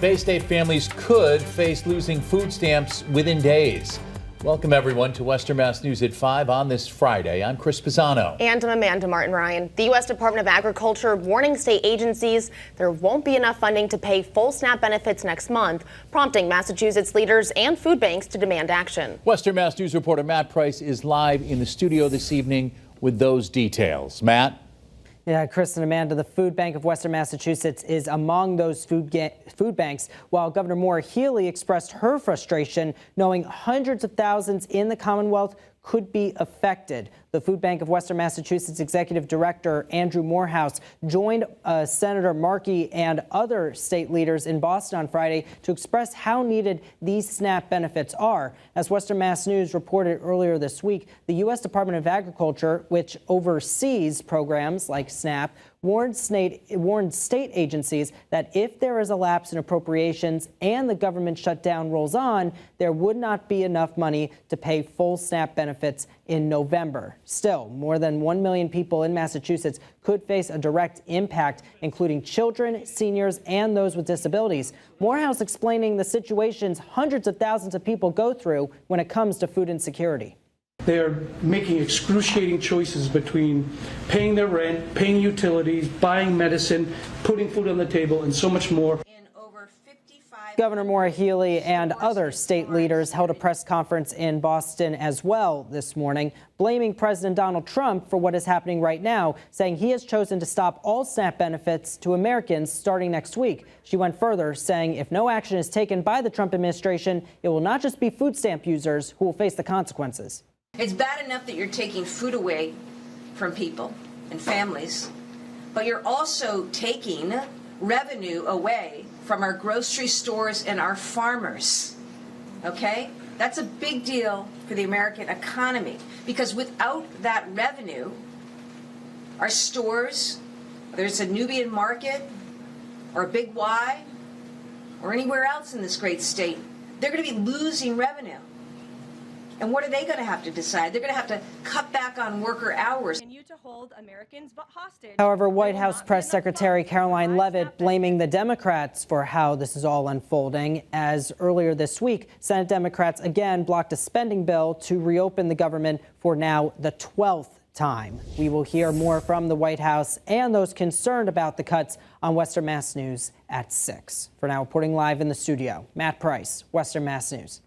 Bay State families could face losing food stamps within days. Welcome everyone to Western Mass News at 5 on this Friday. I'm Chris Pisano. And I'm Amanda Martin Ryan. The U.S. Department of Agriculture warning state agencies there won't be enough funding to pay full SNAP benefits next month, prompting Massachusetts leaders and food banks to demand action. Western Mass News reporter Matt Price is live in the studio this evening with those details. Matt? Yeah, Chris and Amanda, the Food Bank of Western Massachusetts is among those food banks, while Governor Maura Healey expressed her frustration knowing hundreds of thousands in the Commonwealth could be affected. The Food Bank of Western Massachusetts Executive Director Andrew Morehouse joined Senator Markey and other state leaders in Boston on Friday to express how needed these SNAP benefits are. As Western Mass News reported earlier this week, the U.S. Department of Agriculture, which oversees programs like SNAP, warned state agencies that if there is a lapse in appropriations and the government shutdown rolls on, there would not be enough money to pay full SNAP benefits in November. Still, more than 1 million people in Massachusetts could face a direct impact, including children, seniors, and those with disabilities. Morehouse explaining the situations hundreds of thousands of people go through when it comes to food insecurity. They're making excruciating choices between paying their rent, paying utilities, buying medicine, putting food on the table, and so much more. Governor Maura Healey and other state leaders held a press conference in Boston as well this morning, blaming President Donald Trump for what is happening right now, saying he has chosen to stop all SNAP benefits to Americans starting next week. She went further, saying if no action is taken by the Trump administration, it will not just be food stamp users who will face the consequences. It's bad enough that you're taking food away from people and families, but you're also taking revenue away from our grocery stores and our farmers, okay? That's a big deal for the American economy, because without that revenue, our stores, whether it's a Nubian Market or a Big Y or anywhere else in this great state, they're going to be losing revenue. And what are they going to have to decide? They're going to have to cut back on worker hours. To hold Americans hostage. However, White House Press Secretary Caroline Leavitt blaming the Democrats for how this is all unfolding, as earlier this week, Senate Democrats again blocked a spending bill to reopen the government for now the 12th time. We will hear more from the White House and those concerned about the cuts on Western Mass News at 6. For now, reporting live in the studio, Matt Price, Western Mass News.